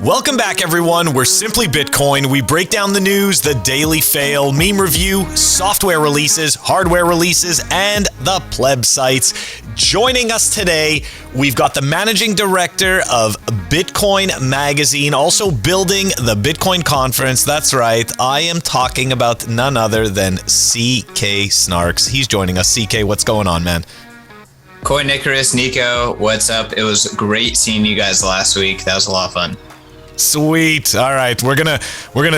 Welcome back, everyone. We're Simply Bitcoin. We break down the news, the daily fail, meme review, software releases, hardware releases, and the pleb sites. Joining us today, we've got the managing director of Bitcoin Magazine, also building the Bitcoin conference. That's right. I am talking about none other than CK Snarks. He's joining us. CK, what's going on, man? Coin Icarus, Nico, what's up? It was great seeing you guys last week. That was a lot of fun. Sweet. All right, we're gonna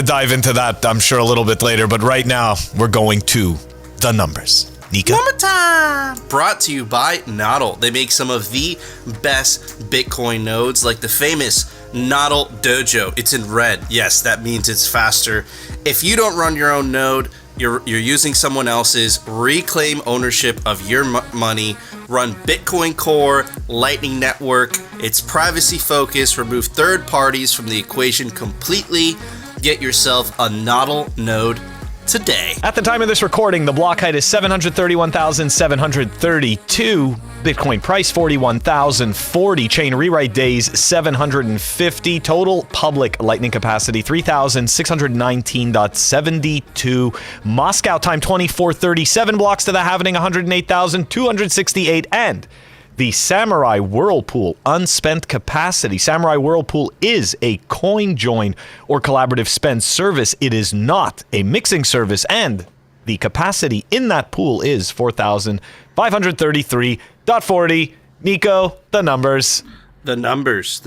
dive into that, I'm sure, a little bit later. But right now, we're going to the numbers. Nico? Number time! Brought to you by Nodl. They make some of the best Bitcoin nodes, like the famous Nodl Dojo. It's in red. Yes, that means it's faster. If you don't run your own node, you're using someone else's. Reclaim ownership of your money. Run Bitcoin Core, Lightning Network. It's privacy focused. Remove third parties from the equation completely. Get yourself a Nodl node today. At the time of this recording, the block height is 731,732. Bitcoin price 41,040. Chain rewrite days 750. Total public lightning capacity 3,619.72. Moscow time 24:37. Blocks to the halvening 108,268. And the Samurai Whirlpool unspent capacity. Samurai Whirlpool is a coin join or collaborative spend service. It is not a mixing service, and the capacity in that pool is 4,533.40. Nico, the numbers. The numbers.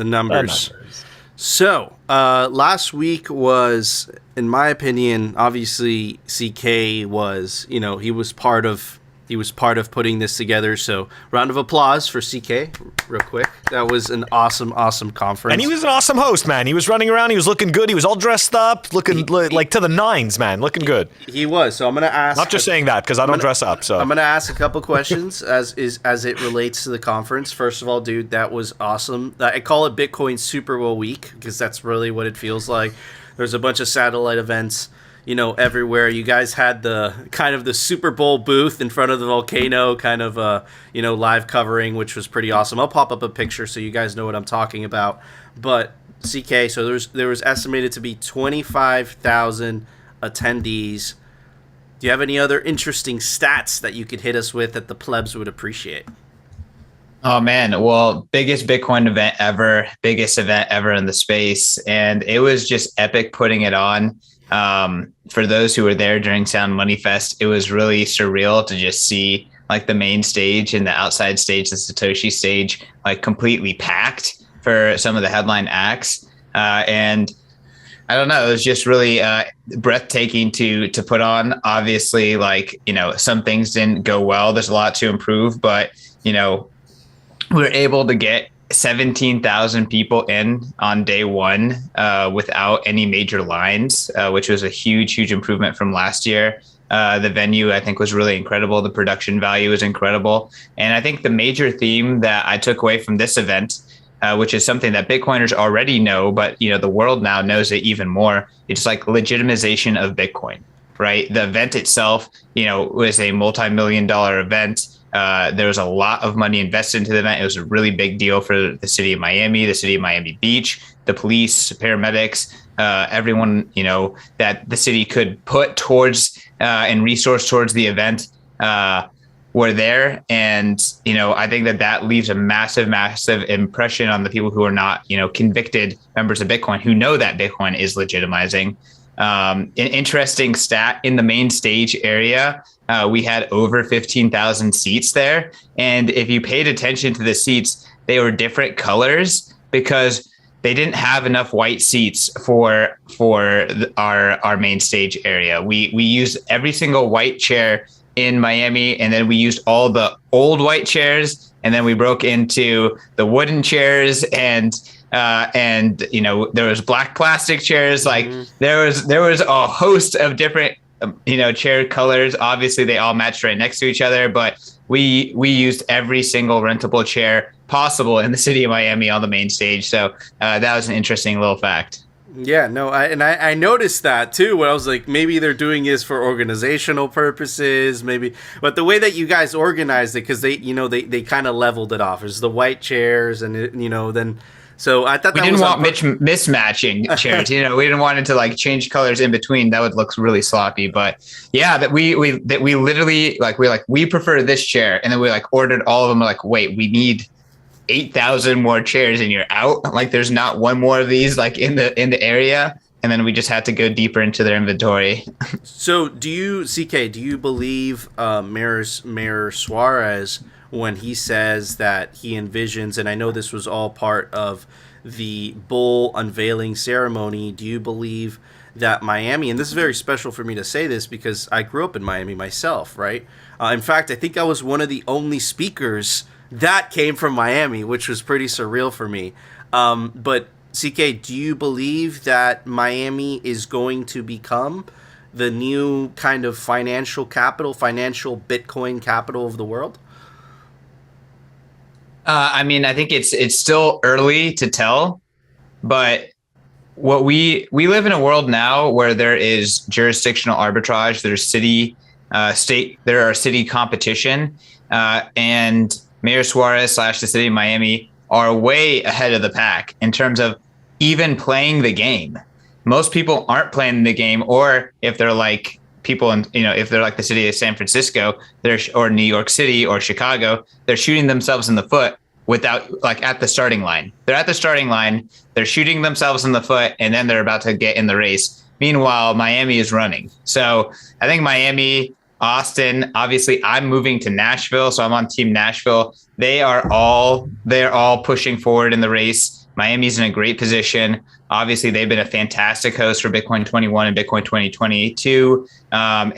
So, last week was, in my opinion, obviously CK was, he was part of putting this together. So, round of applause for CK, real quick. That was an awesome conference. And he was an awesome host, man. He was running around. He was looking good. He was all dressed up, looking like to the nines, man. Looking good. He was. So I'm gonna ask. Not just saying that because I don't dress up. So I'm gonna ask a couple questions as it relates to the conference. First of all, dude, that was awesome. I call it Bitcoin Super Bowl week because that's really what it feels like. There's a bunch of satellite events, everywhere. You guys had the kind of the Super Bowl booth in front of the volcano, kind of live covering, which was pretty awesome. I'll pop up a picture so you guys know what I'm talking about. But CK, so there was estimated to be 25,000 attendees. Do you have any other interesting stats that you could hit us with that the plebs would appreciate? Oh man, well, biggest Bitcoin event ever, biggest event ever in the space. And it was just epic putting it on. For those who were there during Sound Money Fest, it was really surreal to just see like the main stage and the outside stage, the Satoshi stage, like completely packed for some of the headline acts. And I don't know, it was just really breathtaking to put on. Obviously, some things didn't go well. There's a lot to improve, but we were able to get 17,000 people in on day one without any major lines, which was a huge improvement from last year. The venue, I think, was really incredible. The production value is incredible. And I think the major theme that I took away from this event, which is something that Bitcoiners already know, but the world now knows it even more, it's like legitimization of Bitcoin, right? The event itself, was a multi-million-dollar event. There was a lot of money invested into the event. It was a really big deal for the city of Miami, the city of Miami Beach, the police, paramedics, everyone, that the city could put towards and resource towards the event were there. And, I think that leaves a massive impression on the people who are not, convicted members of Bitcoin who know that Bitcoin is legitimizing. An interesting stat in the main stage area, we had over 15,000 seats there. And if you paid attention to the seats, they were different colors because they didn't have enough white seats for our main stage area. We used every single white chair in Miami, and then we used all the old white chairs, and then we broke into the wooden chairs and there was black plastic chairs. There was a host of different chair colors. Obviously they all matched right next to each other, but we used every single rentable chair possible in the city of Miami on the main stage. So that was an interesting little fact. Yeah, no, I noticed that too, when I was like, maybe they're doing this for organizational purposes, maybe, but the way that you guys organized it, because they kind of leveled it off. There's the white chairs, and then So I thought we didn't want mismatching chairs. You know, we didn't want it to like change colors in between. That would look really sloppy. But yeah, that we literally we prefer this chair, and then we like ordered all of them. We're like, wait, we need 8,000 more chairs, and you're out. Like, there's not one more of these like in the area. And then we just had to go deeper into their inventory. So do you believe Mayor Suarez when he says that he envisions, and I know this was all part of the bull unveiling ceremony, do you believe that Miami, and this is very special for me to say this because I grew up in Miami myself, right? In fact, I think I was one of the only speakers that came from Miami, which was pretty surreal for me. But CK, do you believe that Miami is going to become the new kind of financial Bitcoin capital of the world? I mean, I think it's still early to tell, but what we live in a world now where there is jurisdictional arbitrage, there's there are city competition, and Mayor Suarez / the city of Miami are way ahead of the pack in terms of even playing the game. Most people aren't playing the game, or if they're like people in, if they're like the city of San Francisco, or New York City or Chicago, they're shooting themselves in the foot at the starting line. They're at the starting line, they're shooting themselves in the foot, and then they're about to get in the race. Meanwhile, Miami is running. So I think Miami, Austin, obviously I'm moving to Nashville, so I'm on Team Nashville. They're all pushing forward in the race. Miami's in a great position. Obviously, they've been a fantastic host for Bitcoin 21 and Bitcoin 2022. I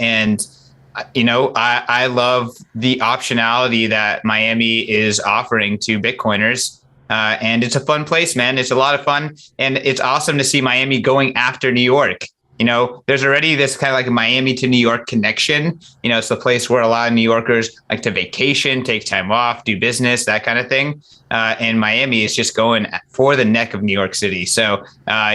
love the optionality that Miami is offering to Bitcoiners. And it's a fun place, man. It's a lot of fun. And it's awesome to see Miami going after New York. There's already this kind of like a Miami to New York connection. It's the place where a lot of New Yorkers like to vacation, take time off, do business, that kind of thing. And Miami is just going for the neck of New York City. So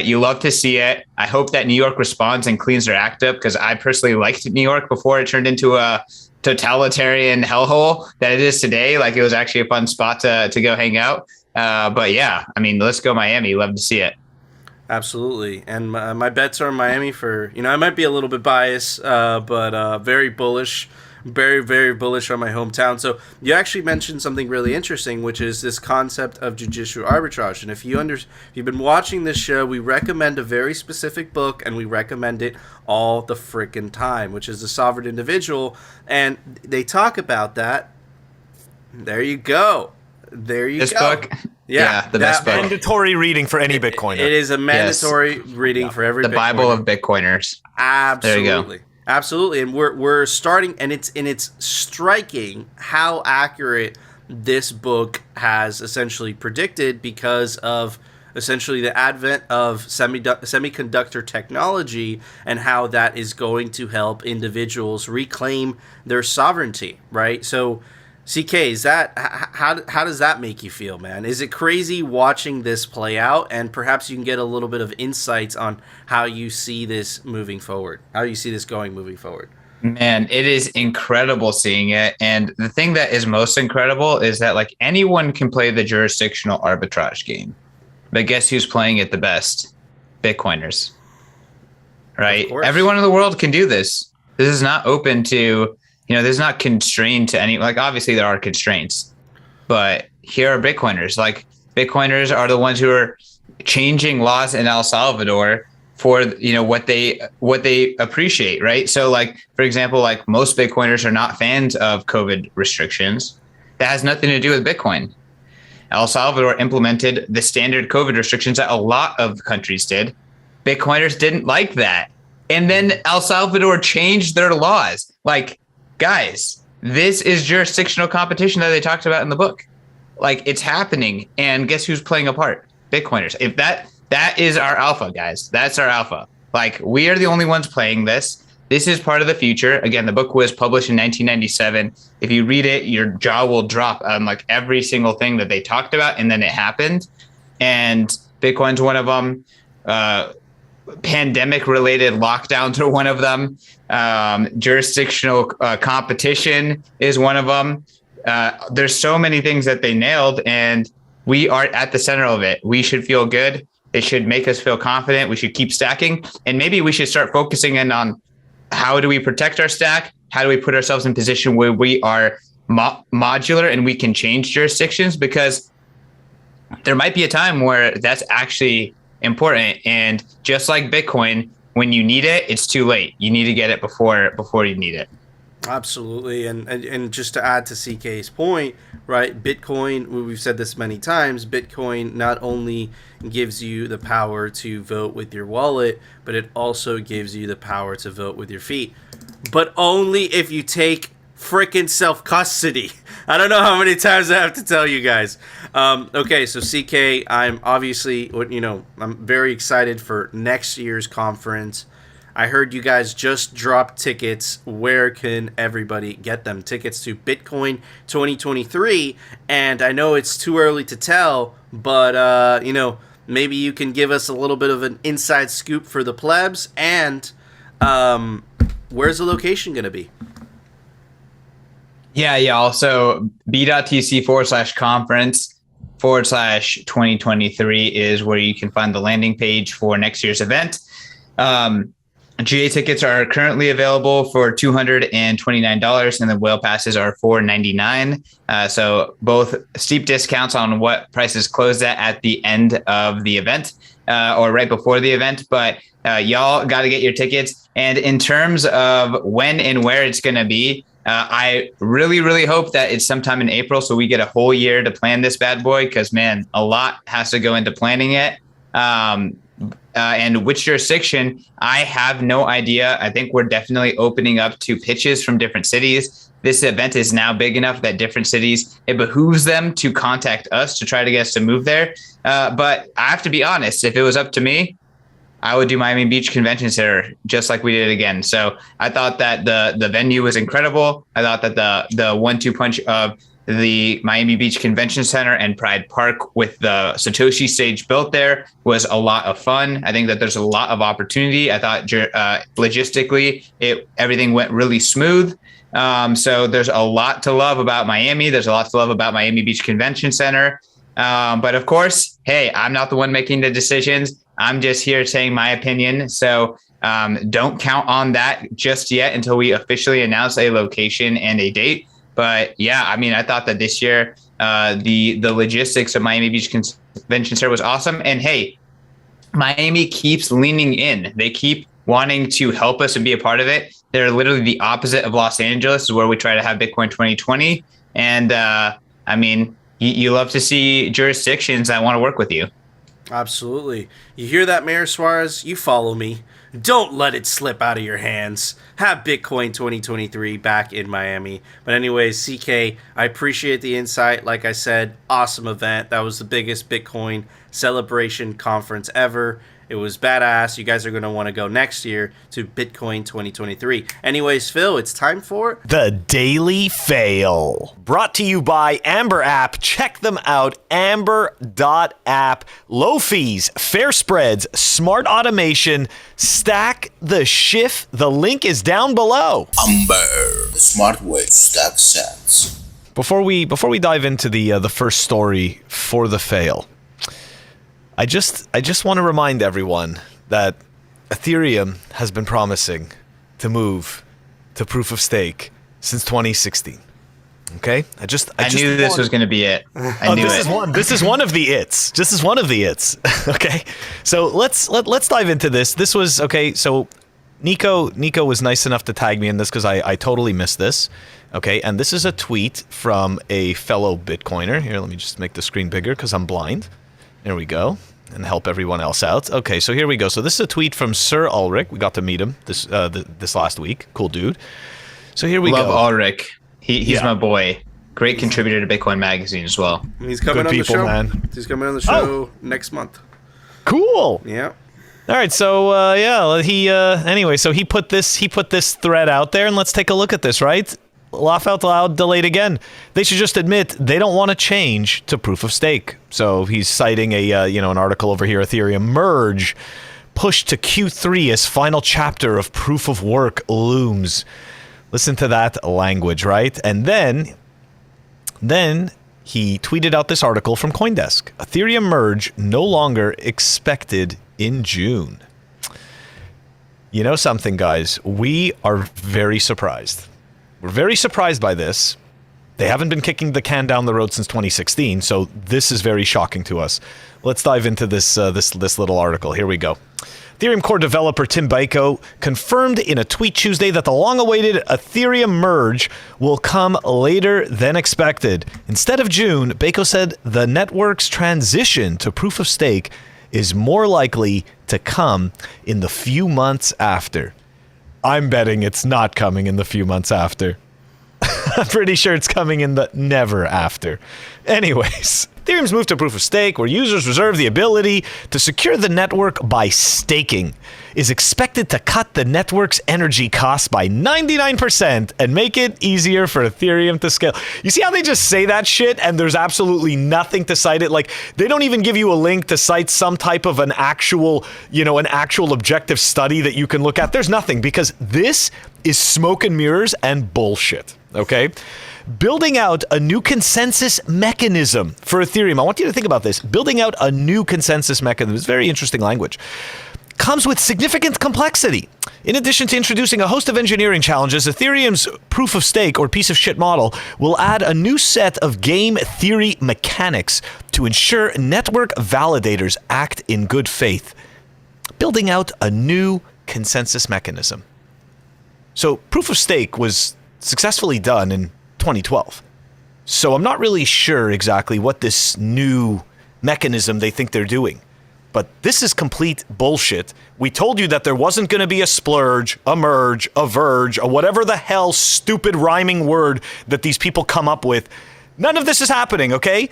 you love to see it. I hope that New York responds and cleans their act up, because I personally liked New York before it turned into a totalitarian hellhole that it is today. Like, it was actually a fun spot to go hang out. But yeah, I mean, let's go Miami. Love to see it. Absolutely. And my bets are Miami for, I might be a little bit biased, but very bullish, very, very bullish on my hometown. So you actually mentioned something really interesting, which is this concept of judicial arbitrage. And if you've been watching this show, we recommend a very specific book, and we recommend it all the frickin' time, which is The Sovereign Individual. And they talk about that. There you go. This book. Yeah, the best book. Mandatory reading for any Bitcoiner. It is a mandatory reading for every the Bitcoiner. Bible of Bitcoiners. Absolutely. There you go. Absolutely. And we're starting, and it's striking how accurate this book has essentially predicted, because of essentially the advent of semiconductor technology and how that is going to help individuals reclaim their sovereignty, right? So CK, is that how does that make you feel, man? Is it crazy watching this play out? And perhaps you can get a little bit of insights on how you see this moving forward, how you see this going moving forward. Man, it is incredible seeing it. And the thing that is most incredible is that like anyone can play the jurisdictional arbitrage game. But guess who's playing it the best? Bitcoiners. Right? Everyone in the world can do this. This is not open to, this is not constrained to any, like, obviously there are constraints, but here are Bitcoiners. Like, Bitcoiners are the ones who are changing laws in El Salvador for, what they appreciate, right? So like, for example, like most Bitcoiners are not fans of COVID restrictions. That has nothing to do with Bitcoin. El Salvador implemented the standard COVID restrictions that a lot of countries did. Bitcoiners didn't like that. And then El Salvador changed their laws. Like, guys, this is jurisdictional competition that they talked about in the book. Like, it's happening. And guess who's playing a part? Bitcoiners. If that is our alpha, guys. That's our alpha. Like, we are the only ones playing this. This is part of the future. Again, the book was published in 1997. If you read it, your jaw will drop on like every single thing that they talked about. And then it happened. And Bitcoin's one of them. Pandemic related lockdowns are one of them. Jurisdictional competition is one of them. There's so many things that they nailed, and we are at the center of it. We should feel good. It should make us feel confident. We should keep stacking. And maybe we should start focusing in on how do we protect our stack? How do we put ourselves in position where we are modular and we can change jurisdictions? Because there might be a time where that's actually important. And just like Bitcoin, when you need it, it's too late. You need to get it before you need it. Absolutely. And just to add to CK's point, right, Bitcoin, we've said this many times, Bitcoin not only gives you the power to vote with your wallet, but it also gives you the power to vote with your feet. But only if you take freaking self-custody. I don't know how many times I have to tell you guys. Okay, so CK, I'm obviously, I'm very excited for next year's conference. I heard you guys just dropped tickets. Where can everybody get them? Tickets to Bitcoin 2023. And I know it's too early to tell, but, maybe you can give us a little bit of an inside scoop for the plebs. And where's the location going to be? Yeah. Also, b.tc/conference/2023 is where you can find the landing page for next year's event. GA tickets are currently available for $229, and the whale passes are $499. So both steep discounts on what prices closed at the end of the event or right before the event. But y'all got to get your tickets. And in terms of when and where it's going to be, I really, really hope that it's sometime in April, so we get a whole year to plan this bad boy, because, man, a lot has to go into planning it. And which jurisdiction, I have no idea. I think we're definitely opening up to pitches from different cities. This event is now big enough that different cities, it behooves them to contact us to try to get us to move there. But I have to be honest, if it was up to me, I would do Miami Beach Convention Center just like we did again. So I thought that the venue was incredible. I thought that the 1-2 punch of the Miami Beach Convention Center and Pride Park with the Satoshi stage built there was a lot of fun. I think that there's a lot of opportunity. I thought logistically, everything went really smooth. So there's a lot to love about Miami. There's a lot to love about Miami Beach Convention Center. But of course, hey, I'm not the one making the decisions. I'm just here saying my opinion. So don't count on that just yet until we officially announce a location and a date. But yeah, I mean, I thought that this year, the logistics of Miami Beach Convention Center was awesome. And hey, Miami keeps leaning in. They keep wanting to help us and be a part of it. They're literally the opposite of Los Angeles, where we try to have Bitcoin 2020. And I mean, you love to see jurisdictions that want to work with you. Absolutely. You hear that, Mayor Suarez? You follow me. Don't let it slip out of your hands. Have Bitcoin 2023 back in Miami. But anyways, CK, I appreciate the insight. Like I said, awesome event. That was the biggest Bitcoin celebration conference ever. It was badass. You guys are going to want to go next year to Bitcoin 2023. Anyways, Phil, it's time for The Daily Fail. Brought to you by Amber App. Check them out. Amber.app. Low fees, fair spreads, smart automation. Stack the shift. The link is down below. Amber, the smart way to stack sats. Before we dive into the first story for the fail, I just want to remind everyone that Ethereum has been promising to move to proof of stake since 2016. Okay, I knew this was going to be it. This is one of the its. This is one of the its. Okay, so let's dive into this. This was okay. So Nico was nice enough to tag me in this because I totally missed this. Okay, and this is a tweet from a fellow Bitcoiner. Here, let me just make the screen bigger because I'm blind. There we go, and help everyone else out. Okay, so here we go. So this is a tweet from Sir Ulrich. We got to meet him this last week. Cool dude. So here we go. Love Ulrich. He's my boy. Great contributor to Bitcoin Magazine as well. He's coming Good on people, the show. man. He's coming on the show next month. Cool. Yeah. All right. So anyway, so he put this thread out there, and let's take a look at this. Right. Laugh out loud, delayed again. They should just admit they don't want to change to proof of stake. So he's citing an article over here. Ethereum merge pushed to Q3 as final chapter of proof of work looms. Listen to that language, right? And then he tweeted out this article from CoinDesk. Ethereum merge no longer expected in June. You know something, guys? We are very surprised. We're very surprised by this. They haven't been kicking the can down the road since 2016, so this is very shocking to us. Let's dive into this little article. Here we go. Ethereum core developer Tim Biko confirmed in a tweet Tuesday that the long-awaited Ethereum merge will come later than expected. Instead of June, Biko said the network's transition to proof of stake is more likely to come in the few months after. I'm betting it's not coming in the few months after. I'm pretty sure it's coming in the never after. Anyways, Ethereum's move to proof of stake, where users reserve the ability to secure the network by staking, is expected to cut the network's energy costs by 99% and make it easier for Ethereum to scale. You see how they just say that shit and there's absolutely nothing to cite it? Like, they don't even give you a link to cite some type of an actual objective study that you can look at. There's nothing, because this is smoke and mirrors and bullshit, okay? Building out a new consensus mechanism for Ethereum. I want you to think about this. Building out a new consensus mechanism is very interesting language. Comes with significant complexity. In addition to introducing a host of engineering challenges, Ethereum's proof of stake or piece of shit model will add a new set of game theory mechanics to ensure network validators act in good faith. Building out a new consensus mechanism. So proof of stake was successfully done in 2012. So I'm not really sure exactly what this new mechanism they think they're doing. But this is complete bullshit. We told you that there wasn't going to be a splurge, a merge, a verge, or whatever the hell stupid rhyming word that these people come up with. None of this is happening, okay?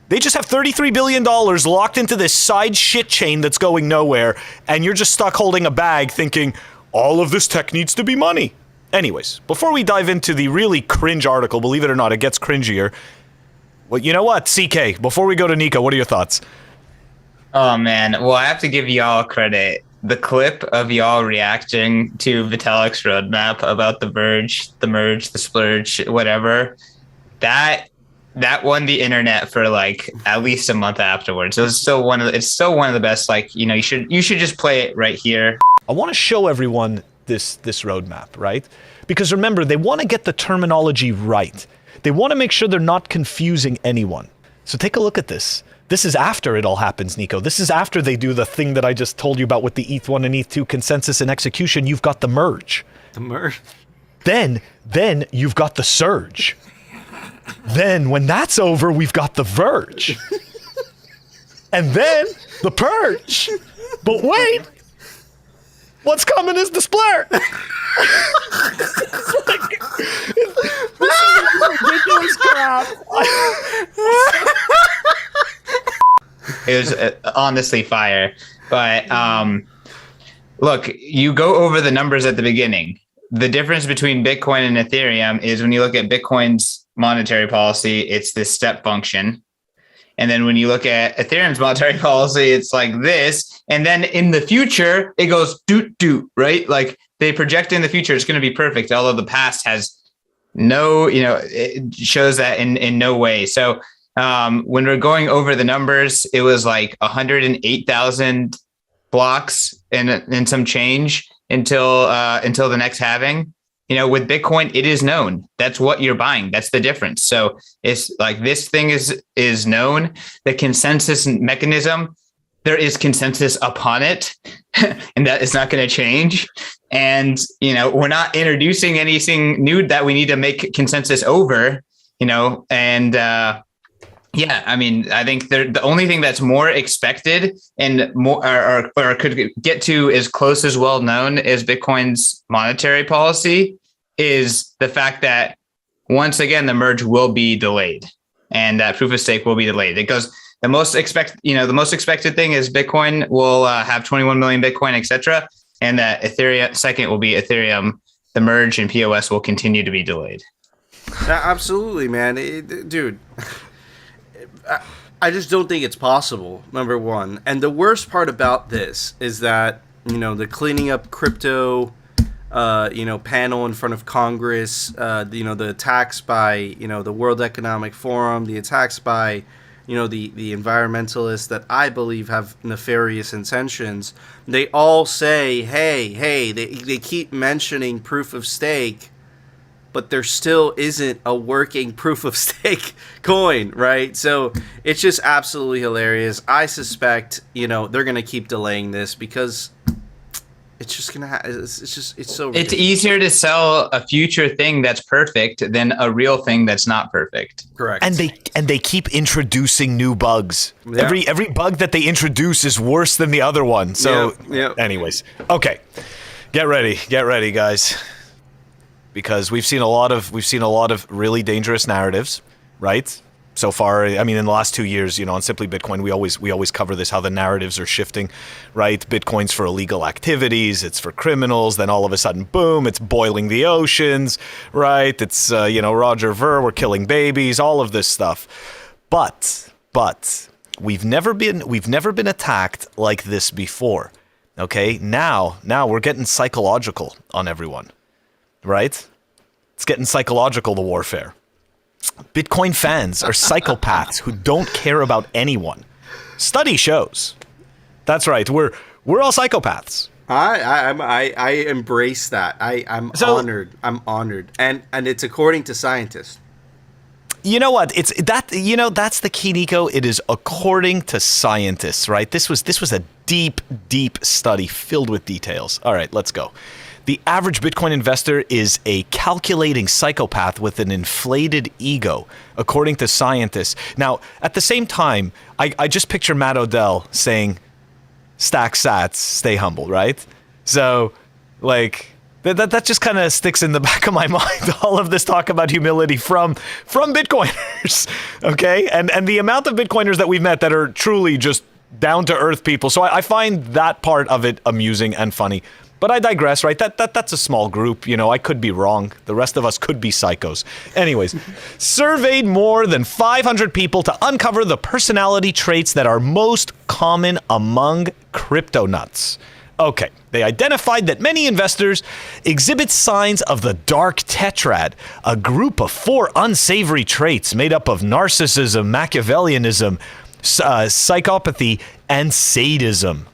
They just have $33 billion locked into this side shit chain that's going nowhere, and you're just stuck holding a bag thinking, all of this tech needs to be money. Anyways, before we dive into the really cringe article, believe it or not, it gets cringier. Well, you know what, CK, before we go to Nico, what are your thoughts? Oh, man. Well, I have to give y'all credit. The clip of y'all reacting to Vitalik's roadmap about the verge, the merge, the splurge, whatever, that won the internet for like at least a month afterwards. It's still one of the best. Like, you know, you should just play it right here. I want to show everyone this roadmap, right? Because remember, they want to get the terminology right. They want to make sure they're not confusing anyone. So take a look at this. This is after it all happens, Nico. This is after they do the thing that I just told you about with the ETH1 and ETH2 consensus and execution. You've got the merge. The merge. Then you've got the surge. Then when that's over, we've got the verge. And then the purge. But wait, what's coming is the splurge. This is ridiculous crap. It was honestly fire. But look, you go over the numbers at the beginning. The difference between Bitcoin and Ethereum is when you look at Bitcoin's monetary policy, it's this step function. And then when you look at Ethereum's monetary policy, it's like this. And then in the future, it goes doot, right? Like they project in the future, it's going to be perfect. Although the past has no, it shows that in no way. So when we're going over the numbers, it was like 108,000 blocks and some change until the next halving. With Bitcoin, it is known. That's what you're buying. That's the difference. So it's like this thing is known. The consensus mechanism, there is consensus upon it, and that is not going to change. And, we're not introducing anything new that we need to make consensus over, and I think the only thing that's more expected and more or could get to as close as well known as Bitcoin's monetary policy is the fact that once again the merge will be delayed and that proof of stake will be delayed. It goes the most expected thing is Bitcoin will have 21 million Bitcoin, etc., and that Ethereum second will be Ethereum. The merge and POS will continue to be delayed. Absolutely, man, dude. I just don't think it's possible, number one. And the worst part about this is that, the cleaning up crypto panel in front of Congress, the attacks by, the World Economic Forum, the attacks by, the environmentalists that I believe have nefarious intentions, they all say, hey, they keep mentioning proof of stake, but there still isn't a working proof of stake coin, right? So it's just absolutely hilarious. I suspect, they're going to keep delaying this because it's just going to it's so ridiculous. It's easier to sell a future thing that's perfect than a real thing that's not perfect. Correct. And they keep introducing new bugs. Yeah. Every bug that they introduce is worse than the other one. So anyways, okay. Get ready, guys. Because we've seen a lot of really dangerous narratives, right? So far, I mean, in the last 2 years, on Simply Bitcoin, we always cover this, how the narratives are shifting, right? Bitcoin's for illegal activities, it's for criminals, then all of a sudden, boom, it's boiling the oceans, right? It's, Roger Ver, we're killing babies, all of this stuff. But we've never been attacked like this before, okay? Now we're getting psychological on everyone. Right? It's getting psychological, the warfare. Bitcoin fans are psychopaths who don't care about anyone. Study shows. That's right. We're all psychopaths. I embrace that. I'm honored. I'm honored. And it's according to scientists. You know what? It's that. That's the key, Nico. It is according to scientists, right? This was a deep study filled with details. All right, let's go. The average Bitcoin investor is a calculating psychopath with an inflated ego, according to scientists. Now, at the same time, I just picture Matt Odell saying, "Stack sats, stay humble," right? So, that just kind of sticks in the back of my mind. All of this talk about humility from Bitcoiners, okay? And the amount of Bitcoiners that we've met that are truly just down to earth people. So I find that part of it amusing and funny. But I digress, right? That's a small group. I could be wrong. The rest of us could be psychos. Anyways, surveyed more than 500 people to uncover the personality traits that are most common among crypto nuts. Okay, they identified that many investors exhibit signs of the dark tetrad, a group of 4 unsavory traits made up of narcissism, Machiavellianism, psychopathy, and sadism.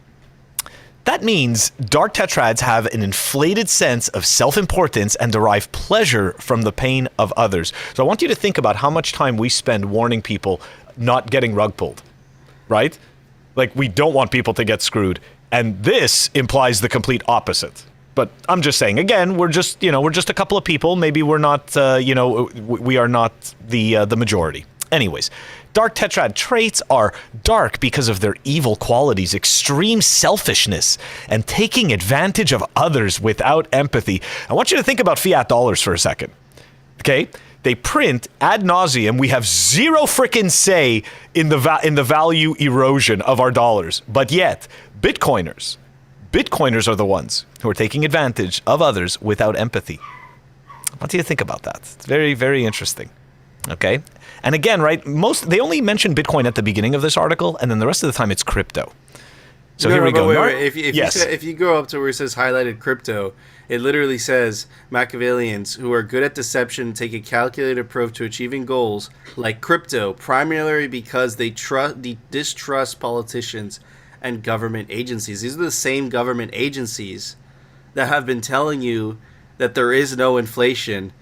That means dark tetrads have an inflated sense of self-importance and derive pleasure from the pain of others. So I want you to think about how much time we spend warning people not getting rug pulled, right? Like, we don't want people to get screwed. And this implies the complete opposite. But I'm just saying, again, we're just a couple of people. Maybe we're not, we are not the majority. Anyways, dark tetrad traits are dark because of their evil qualities, extreme selfishness, and taking advantage of others without empathy. I want you to think about fiat dollars for a second, okay? They print ad nauseum. We have zero frickin' say in the value erosion of our dollars, but yet Bitcoiners are the ones who are taking advantage of others without empathy. I want you to think about that. It's very, very interesting. Okay? And again, right, they only mention Bitcoin at the beginning of this article, and then the rest of the time it's crypto. So here we go. Wait. If you go up to where it says highlighted crypto, it literally says Machiavellians who are good at deception take a calculated approach to achieving goals like crypto, primarily because they distrust politicians and government agencies. These are the same government agencies that have been telling you that there is no inflation.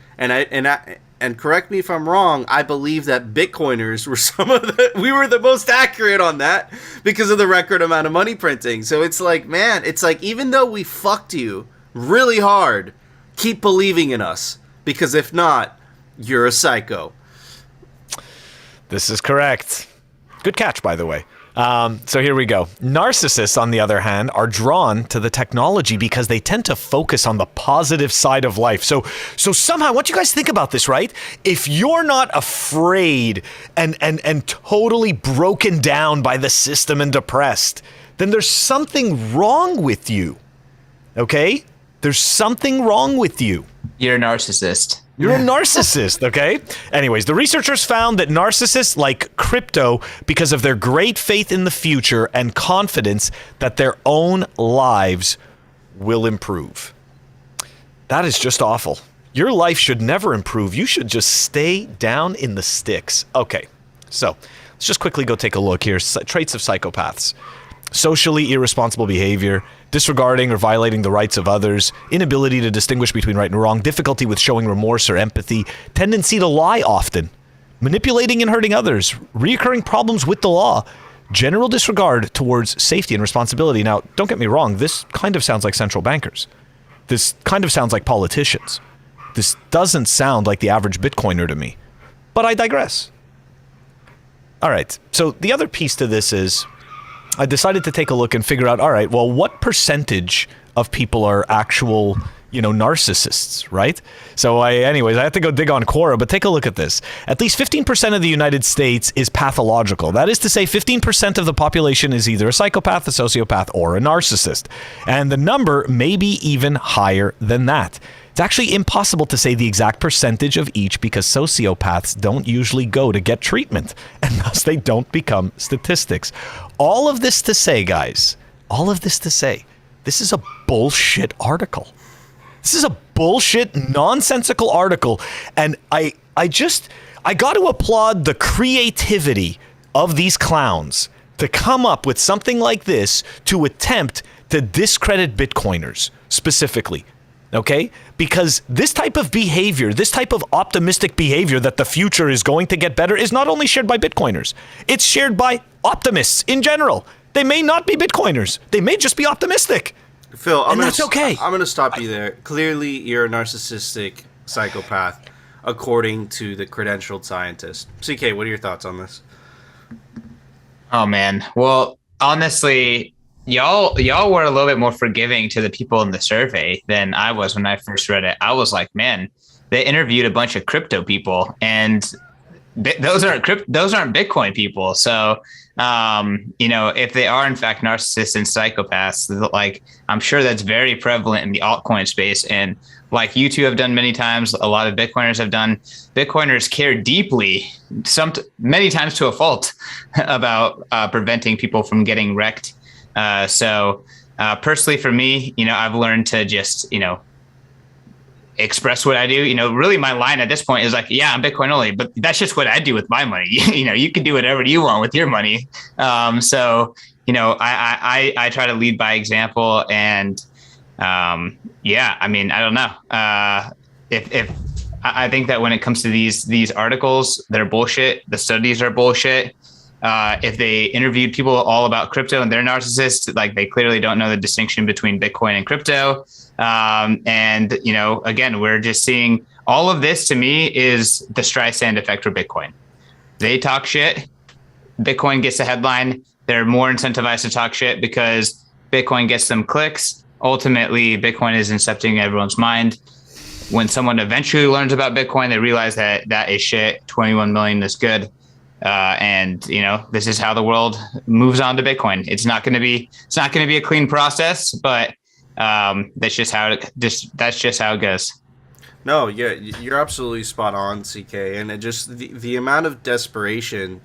And correct me if I'm wrong, I believe that Bitcoiners were we were the most accurate on that because of the record amount of money printing. So it's like, man, even though we fucked you really hard, keep believing in us, because if not, you're a psycho. This is correct. Good catch, by the way. So here we go. Narcissists, on the other hand, are drawn to the technology because they tend to focus on the positive side of life. So somehow, I want you guys to think about this, right? If you're not afraid and totally broken down by the system and depressed, then there's something wrong with you. Okay? There's something wrong with you. You're a narcissist. You're a narcissist, okay? Anyways, the researchers found that narcissists like crypto because of their great faith in the future and confidence that their own lives will improve. That is just awful. Your life should never improve. You should just stay down in the sticks. Okay, so let's just quickly go take a look here. Traits of psychopaths. Socially irresponsible behavior, disregarding or violating the rights of others, inability to distinguish between right and wrong, difficulty with showing remorse or empathy, tendency to lie often, manipulating and hurting others, reoccurring problems with the law, general disregard towards safety and responsibility. Now, don't get me wrong, this kind of sounds like central bankers. This kind of sounds like politicians. This doesn't sound like the average Bitcoiner to me. But I digress. All right, so the other piece to this is I decided to take a look and figure out, all right, well, what percentage of people are actual, narcissists, right? So I have to go dig on Quora, but take a look at this. At least 15% of the United States is pathological. That is to say 15% of the population is either a psychopath, a sociopath, or a narcissist. And the number may be even higher than that. It's actually impossible to say the exact percentage of each because sociopaths don't usually go to get treatment, and thus they don't become statistics. All of this to say, guys, this is a bullshit article. This is a bullshit, nonsensical article, and I got to applaud the creativity of these clowns to come up with something like this to attempt to discredit Bitcoiners specifically. Okay? Because this type of behavior, this type of optimistic behavior that the future is going to get better is not only shared by Bitcoiners, it's shared by optimists in general. They may not be Bitcoiners. They may just be optimistic. Phil, that's okay. I'm going to stop you there. Clearly, you're a narcissistic psychopath, according to the credentialed scientist. CK, what are your thoughts on this? Oh, man. Well, honestly, y'all were a little bit more forgiving to the people in the survey than I was when I first read it. I was like, man, they interviewed a bunch of crypto people, and those aren't Bitcoin people. So, if they are in fact narcissists and psychopaths, like I'm sure that's very prevalent in the altcoin space. And like you two have done many times, a lot of Bitcoiners have done. Bitcoiners care deeply, many times to a fault, about preventing people from getting wrecked. So personally for me, I've learned to just, express what I do. Really my line at this point is like, yeah, I'm Bitcoin only, but that's just what I do with my money. You can do whatever you want with your money. So, I try to lead by example, and I don't know. If I think that when it comes to these articles, they're bullshit. The studies are bullshit. If they interviewed people all about crypto and they're narcissists, like they clearly don't know the distinction between Bitcoin and crypto. Again, we're just seeing all of this. To me, is the Streisand effect for Bitcoin. They talk shit. Bitcoin gets a headline. They're more incentivized to talk shit because Bitcoin gets them clicks. Ultimately, Bitcoin is incepting everyone's mind. When someone eventually learns about Bitcoin, they realize that is shit. 21 million is good. This is how the world moves on to Bitcoin. It's not going to be a clean process, but that's just how it goes. No, yeah, you're absolutely spot on, CK. And it just the amount of desperation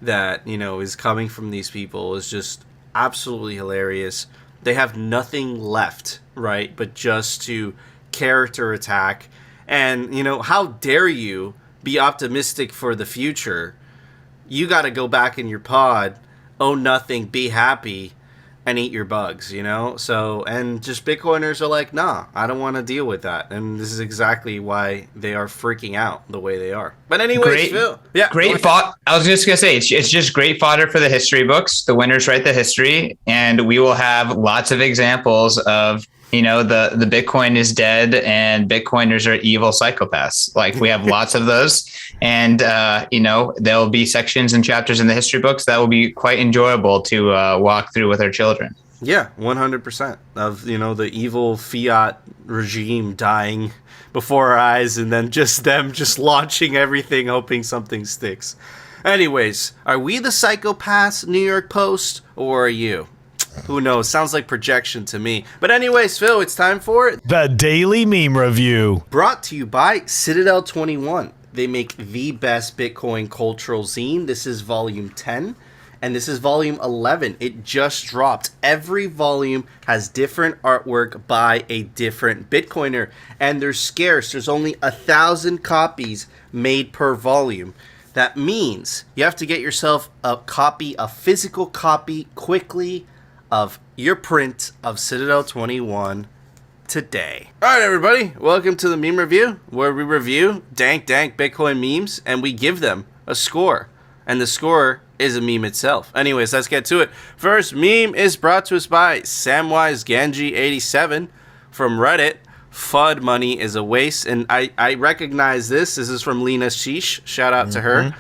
that is coming from these people is just absolutely hilarious. They have nothing left, right, but just to character attack. And how dare you be optimistic for the future? You got to go back in your pod, own nothing, be happy, and eat your bugs, So, and just Bitcoiners are like, nah, I don't want to deal with that. And this is exactly why they are freaking out the way they are. But anyways, Phil. Yeah. Great fodder. I was just going to say, it's just great fodder for the history books. The winners write the history, and we will have lots of examples of, the Bitcoin is dead and Bitcoiners are evil psychopaths. Like we have lots of those. And, there'll be sections and chapters in the history books that will be quite enjoyable to walk through with our children. Yeah, 100% of, the evil fiat regime dying before our eyes, and then just them just launching everything, hoping something sticks. Anyways, are we the psychopaths, New York Post, or are you? Who knows? Sounds like projection to me. But anyways, Phil, it's time for the Daily Meme Review. Brought to you by Citadel 21. They make the best Bitcoin cultural zine. This is volume 10. and this is volume 11. It just dropped. Every volume has different artwork by a different Bitcoiner, and they're scarce. There's only 1,000 copies made per volume. That means you have to get yourself a physical copy quickly of your print of Citadel 21 today. All right, everybody, welcome to the meme review, where we review dank Bitcoin memes and we give them a score, and the score is a meme itself. Anyways, let's get to it. First meme is brought to us by Samwise Ganji87 from Reddit. FUD money is a waste, and I recognize this. This is from Lena Sheesh. Shout out to her.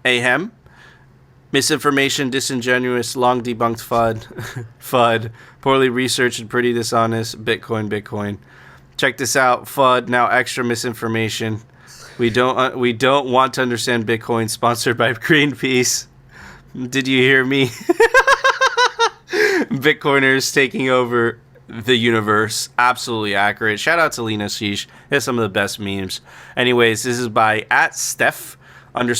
Ahem. Misinformation, disingenuous, long debunked FUD. FUD. Poorly researched and pretty dishonest. Bitcoin. Check this out. FUD. Now extra misinformation. We don't want to understand Bitcoin. Sponsored by Greenpeace. Did you hear me? Bitcoiners taking over the universe. Absolutely accurate. Shout out to Lena Sheesh. Has some of the best memes. Anyways, this is by @Steph _______.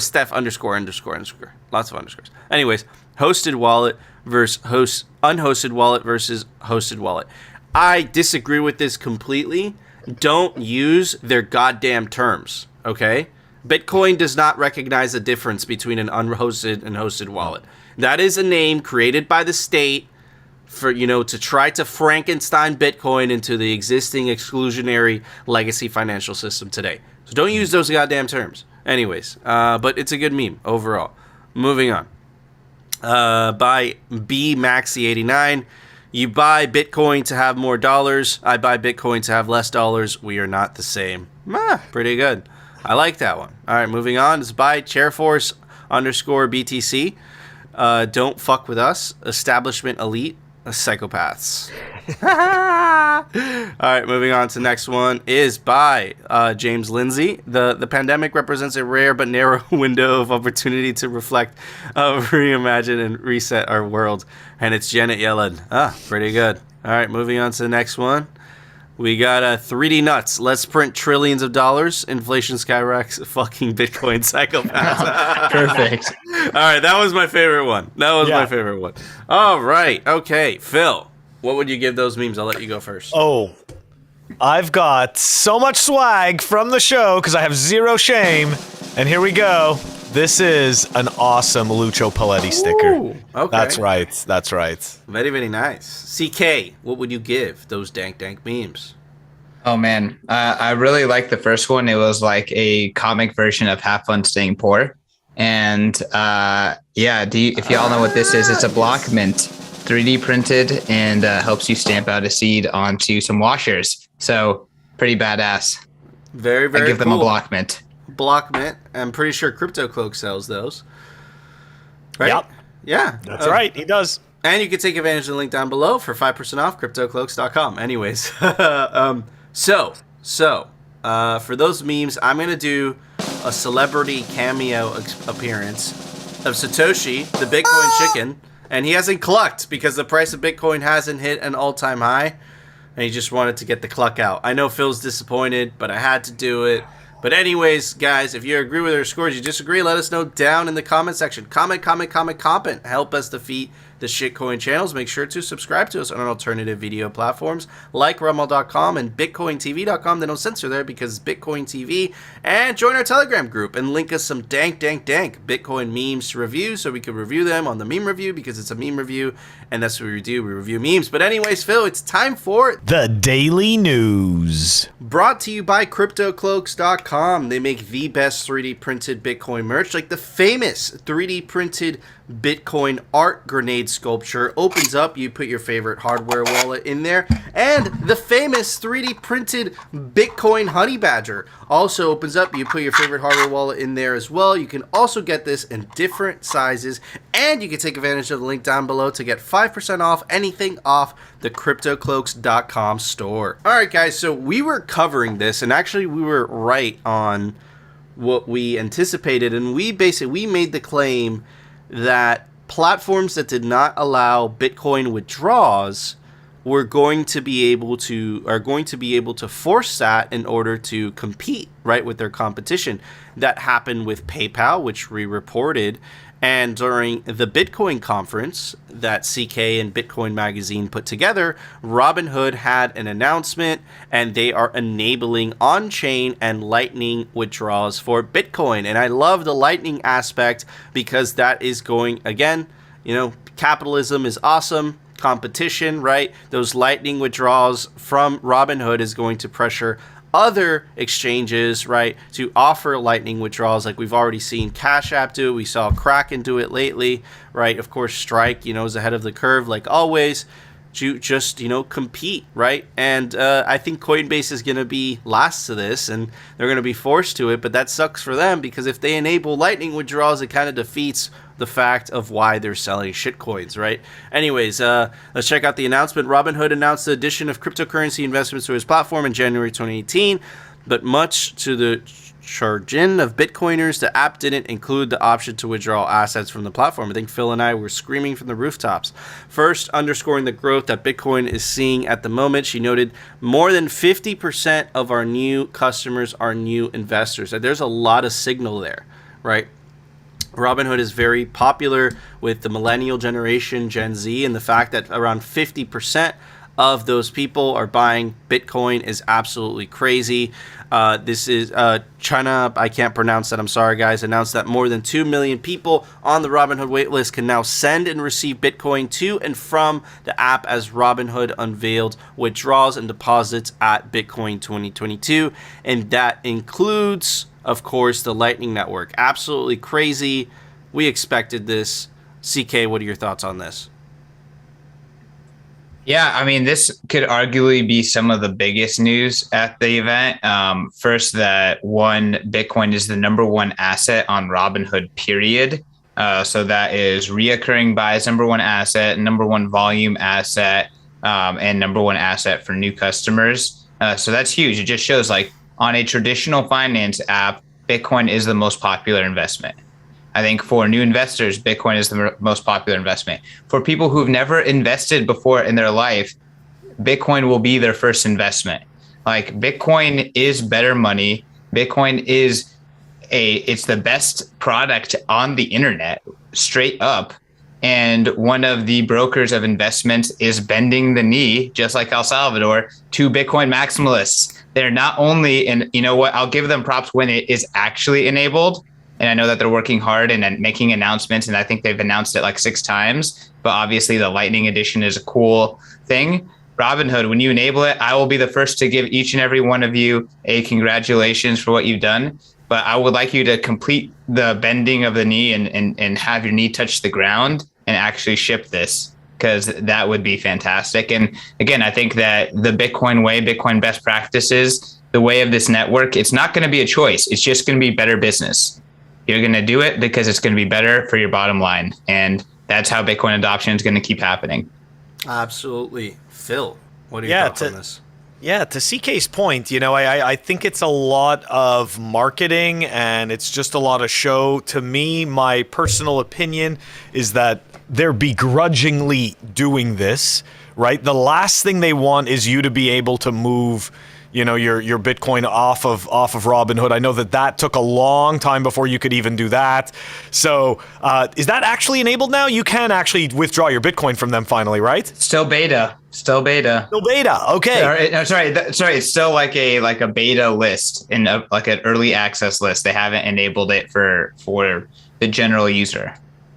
Steph _____. Lots of underscores. Anyways, hosted wallet versus unhosted wallet versus hosted wallet. I disagree with this completely. Don't use their goddamn terms, okay? Bitcoin does not recognize the difference between an unhosted and hosted wallet. That is a name created by the state for, to try to Frankenstein Bitcoin into the existing exclusionary legacy financial system today. So don't use those goddamn terms. Anyways, but it's a good meme overall. Moving on. By BMaxi89. You buy Bitcoin to have more dollars. I buy Bitcoin to have less dollars. We are not the same. Pretty good. I like that one. All right, moving on. It's by Chairforce _BTC. Don't fuck with us. Establishment elite. Psychopaths. All right, moving on to the next one is by James Lindsay. The pandemic represents a rare but narrow window of opportunity to reflect, reimagine, and reset our world. And it's Janet Yellen. Pretty good. All right, moving on to the next one. We got 3D nuts. Let's print trillions of dollars. Inflation skyrockets. Fucking Bitcoin psychopaths. Perfect. All right, that was my favorite one. My favorite one. All right, okay, Phil. What would you give those memes? I'll let you go first. Oh, I've got so much swag from the show because I have zero shame. And here we go. This is an awesome Lucio Paletti sticker. Ooh, okay. That's right. Very, very nice. CK, what would you give those dank if Oh man, I really like the first one. It was like a comic version of Have Fun Staying Poor. And if y'all know what this is, it's a block mint, 3D printed, and helps you stamp out a seed onto some washers. So pretty badass. Very, very I give them cool. a block mint. Block mint. I'm pretty sure Crypto Cloak sells those. Right? Yep. Yeah. That's right. He does. And you can take advantage of the link down below for 5% off CryptoCloaks.com. Anyways. For those memes, I'm going to do a celebrity cameo appearance of Satoshi, the Bitcoin chicken. And he hasn't clucked because the price of Bitcoin hasn't hit an all-time high. And he just wanted to get the cluck out. I know Phil's disappointed, but I had to do it. But anyways, guys, if you agree with our scores, you disagree, let us know down in the comment section. Comment. Help us defeat the shitcoin channels. Make sure to subscribe to us on our alternative video platforms like Rumble.com and BitcoinTV.com. They don't censor there because it's Bitcoin TV. And join our Telegram group and link us some dank Bitcoin memes to review so we can review them on the meme review because it's a meme review and that's what we do. We review memes. But anyways, Phil, it's time for the Daily News. Brought to you by CryptoCloaks.com. They make the best 3D printed Bitcoin merch, like the famous 3D printed Bitcoin art grenade sculpture. Opens up, you put your favorite hardware wallet in there, and the famous 3D printed Bitcoin honey badger also opens up, you put your favorite hardware wallet in there as well. You can also get this in different sizes, and you can take advantage of the link down below to get 5% off anything off the CryptoCloaks.com store. Alright guys, so we were covering this, and actually we were right on what we anticipated, and we made the claim that platforms that did not allow Bitcoin withdrawals are going to be able to force that in order to compete, right, with their competition. That happened with PayPal, which we reported, and during the Bitcoin conference that CK and Bitcoin Magazine put together, Robinhood had an announcement, and they are enabling on-chain and Lightning withdrawals for Bitcoin. And I love the Lightning aspect because that is going, again, capitalism is awesome. Competition, right? Those Lightning withdrawals from Robinhood is going to pressure other exchanges, right, to offer Lightning withdrawals, like we've already seen Cash App do it. We saw Kraken do it lately, right? Of course, Strike, is ahead of the curve, like always, to just, compete, right? And I think Coinbase is going to be last to this, and they're going to be forced to it, but that sucks for them, because if they enable Lightning withdrawals, it kind of defeats the fact of why they're selling shitcoins, right? Anyways, let's check out the announcement. Robinhood announced the addition of cryptocurrency investments to its platform in January 2018, but much to the chagrin of Bitcoiners, the app didn't include the option to withdraw assets from the platform. I think Phil and I were screaming from the rooftops. First, underscoring the growth that Bitcoin is seeing at the moment, she noted more than 50% of our new customers are new investors. There's a lot of signal there, right? Robinhood is very popular with the millennial generation, Gen Z, and the fact that around 50% of those people are buying Bitcoin is absolutely crazy. This is China, I can't pronounce that, I'm sorry guys, announced that more than 2 million people on the Robinhood waitlist can now send and receive Bitcoin to and from the app as Robinhood unveiled withdrawals and deposits at Bitcoin 2022, and that includes, of course, the Lightning Network. Absolutely crazy. We expected this. CK, what are your thoughts on this? Yeah, I mean, this could arguably be some of the biggest news at the event. First, that Bitcoin is the number one asset on Robinhood, period. So that is reoccurring buys, number one asset, number one volume asset, and number one asset for new customers. So that's huge. It just shows, like, on a traditional finance app, Bitcoin is the most popular investment. I think for new investors, Bitcoin is the most popular investment. For people who've never invested before in their life, Bitcoin will be their first investment. Like, Bitcoin is better money. Bitcoin is it's the best product on the internet, straight up. And one of the brokers of investments is bending the knee, just like El Salvador, to Bitcoin maximalists. They're not only, and you know what, I'll give them props when it is actually enabled. And I know that they're working hard and making announcements, and I think they've announced it like 6 times. But obviously the Lightning edition is a cool thing. Robinhood, when you enable it, I will be the first to give each and every one of you a congratulations for what you've done. But I would like you to complete the bending of the knee and have your knee touch the ground and actually ship this, because that would be fantastic. And again, I think that the Bitcoin way, Bitcoin best practices, the way of this network, it's not going to be a choice. It's just going to be better business. You're going to do it because it's going to be better for your bottom line. And that's how Bitcoin adoption is going to keep happening. Absolutely. Phil, what are your thoughts on this? Yeah, to CK's point, I think it's a lot of marketing and it's just a lot of show. To me, my personal opinion is that they're begrudgingly doing this, right? The last thing they want is you to be able to move your Bitcoin off of Robinhood. I know that took a long time before you could even do that. So is that actually enabled now? You can actually withdraw your Bitcoin from them finally, right? Still beta. Okay. Sorry. It's still like a beta list and like an early access list. They haven't enabled it for the general user.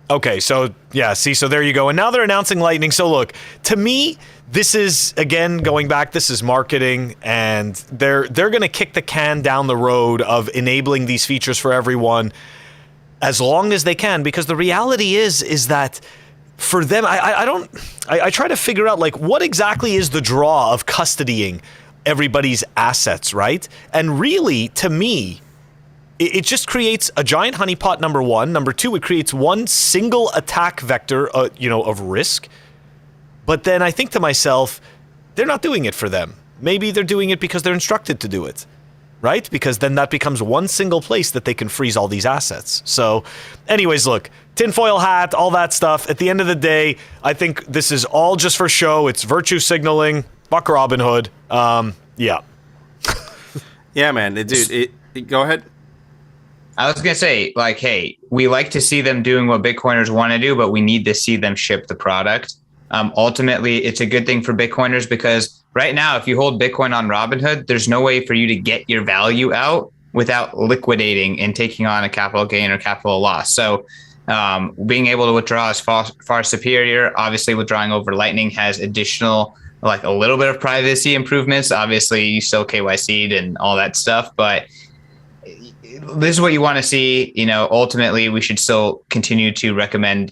Okay, so yeah, so there you go. And now they're announcing Lightning. So look, to me, this is, again, going back, this is marketing, and they're going to kick the can down the road of enabling these features for everyone as long as they can, because the reality is that for them, I try to figure out, like, what exactly is the draw of custodying everybody's assets, right? And really, to me, it just creates a giant honeypot, number one. Number two, it creates one single attack vector, of risk. But then I think to myself, they're not doing it for them. Maybe they're doing it because they're instructed to do it. right? Because then that becomes one single place that they can freeze all these assets. So anyways, look, tinfoil hat, all that stuff. At the end of the day, I think this is all just for show. It's virtue signaling. Fuck Robinhood. Yeah. Yeah, man. Dude, go ahead. I was going to say, like, hey, we like to see them doing what Bitcoiners want to do, but we need to see them ship the product. Ultimately, it's a good thing for Bitcoiners because right now, if you hold Bitcoin on Robinhood, there's no way for you to get your value out without liquidating and taking on a capital gain or capital loss. So being able to withdraw is far superior. Obviously, withdrawing over Lightning has additional, like a little bit of privacy improvements. Obviously, you still KYC'd and all that stuff, but this is what you want to see. Ultimately, we should still continue to recommend,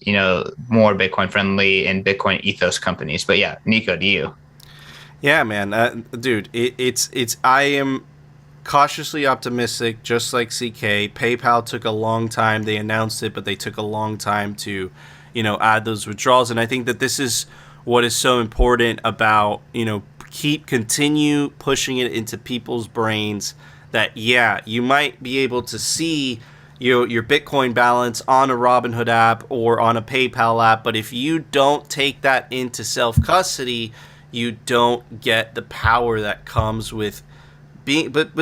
more Bitcoin friendly and Bitcoin ethos companies. But yeah, Nico, to you. Yeah, man, dude, I am cautiously optimistic, just like CK. PayPal took a long time. They announced it, but they took a long time to, add those withdrawals. And I think that this is what is so important about, continue pushing it into people's brains that, yeah, you might be able to see your Bitcoin balance on a Robinhood app or on a PayPal app, but if you don't take that into self-custody, you don't get the power that comes with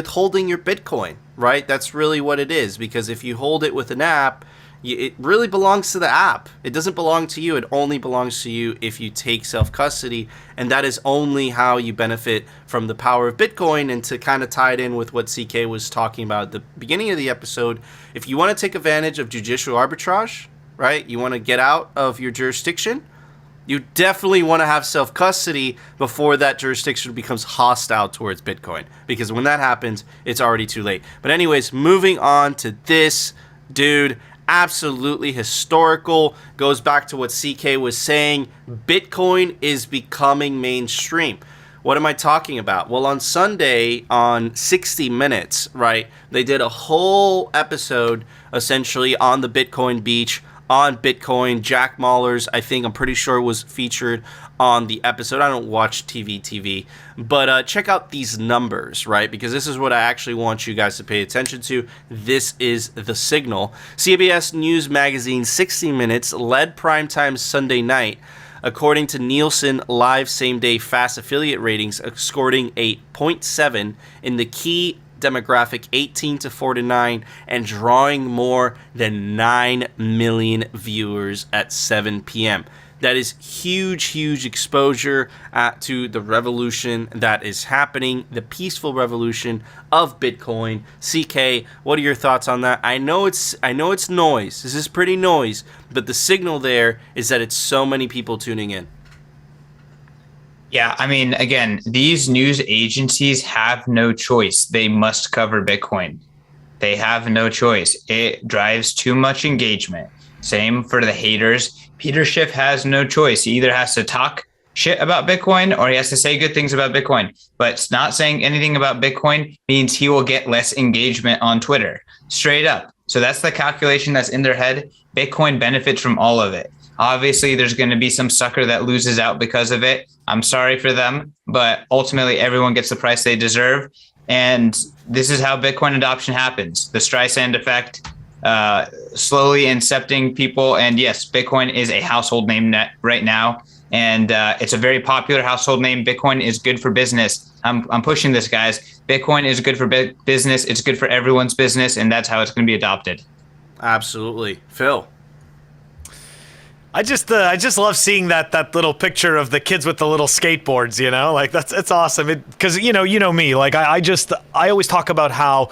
holding your Bitcoin, right? That's really what it is, because if you hold it with an app, it really belongs to the app. It doesn't belong to you. It only belongs to you if you take self-custody, and that is only how you benefit from the power of Bitcoin. And to kind of tie it in with what CK was talking about at the beginning of the episode, if you want to take advantage of judicial arbitrage, right, you want to get out of your jurisdiction, you definitely want to have self-custody before that jurisdiction becomes hostile towards Bitcoin, because when that happens, it's already too late. But anyways, moving on to this, dude, absolutely historical. Goes back to what CK was saying. Bitcoin is becoming mainstream. What am I talking about? Well, on Sunday on 60 Minutes, right, they did a whole episode essentially on the Bitcoin beach, on Bitcoin. Jack Mallers, I'm pretty sure, was featured on the episode. I don't watch TV, but check out these numbers, right? Because this is what I actually want you guys to pay attention to. This is the signal. CBS News Magazine 60 Minutes led primetime Sunday night, according to Nielsen Live same-day fast affiliate ratings, scoring a 0.7 in the key demographic 18 to 49 and drawing more than 9 million viewers at 7 p.m. That is huge exposure to the revolution that is happening, the peaceful revolution of Bitcoin. CK, what are your thoughts on that? I know it's noise. This is pretty noise, but the signal there is that it's so many people tuning in. Yeah, I mean, again, these news agencies have no choice. They must cover Bitcoin. They have no choice. It drives too much engagement. Same for the haters. Peter Schiff has no choice. He either has to talk shit about Bitcoin or he has to say good things about Bitcoin. But not saying anything about Bitcoin means he will get less engagement on Twitter. Straight up. So that's the calculation that's in their head. Bitcoin benefits from all of it. Obviously, there's going to be some sucker that loses out because of it. I'm sorry for them, but ultimately everyone gets the price they deserve. And this is how Bitcoin adoption happens. The Streisand effect, slowly incepting people. And yes, Bitcoin is a household name right now. And it's a very popular household name. Bitcoin is good for business. I'm pushing this, guys. Bitcoin is good for business. It's good for everyone's business. And that's how it's going to be adopted. Absolutely. Phil. I just love seeing that little picture of the kids with the little skateboards, like it's awesome. Because you know me, like I always talk about how,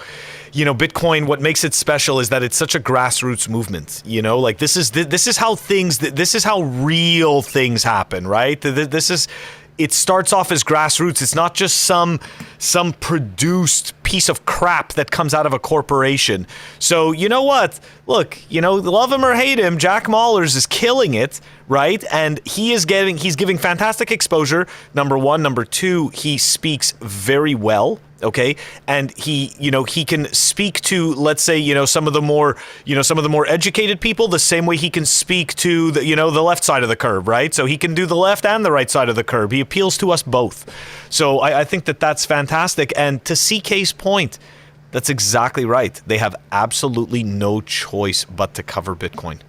Bitcoin, what makes it special is that it's such a grassroots movement, like this is how real things happen, right? It starts off as grassroots. It's not just some produced piece of crap that comes out of a corporation. So you know what? Look, love him or hate him, Jack Mallers is killing it, right? And he's giving fantastic exposure. Number one, number two, he speaks very well. Okay. And he can speak to, let's say, some of the more educated people the same way he can speak to the left side of the curb, right? So he can do the left and the right side of the curb. He appeals to us both. So I think that's fantastic. And to CK's point, That's exactly right. They have absolutely no choice but to cover Bitcoin.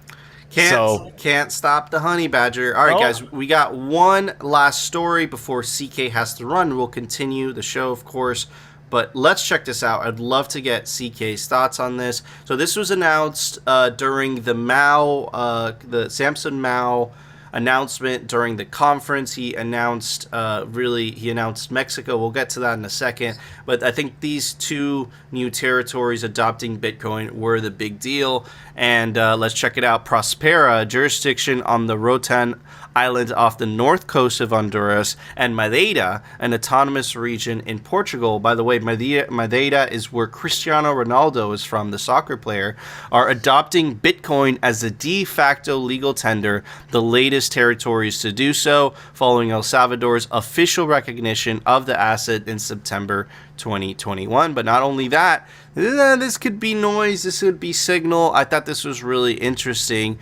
Can't stop the honey badger. All right, guys, we got one last story before CK has to run. We'll continue the show, of course, but let's check this out. I'd love to get CK's thoughts on this. So this was announced during the the Samson Mao announcement during the conference. He announced Mexico. We'll get to that in a second. But I think these two new territories adopting Bitcoin were the big deal. And let's check it out. Prospera, a jurisdiction on the Rotan Island off the north coast of Honduras, and Madeira, an autonomous region in Portugal. By the way, Madeira is where Cristiano Ronaldo is from, the soccer player, are adopting Bitcoin as the de facto legal tender, the latest territories to do so, following El Salvador's official recognition of the asset in September 2021. But not only that, this could be noise, this could be signal. I thought this was really interesting.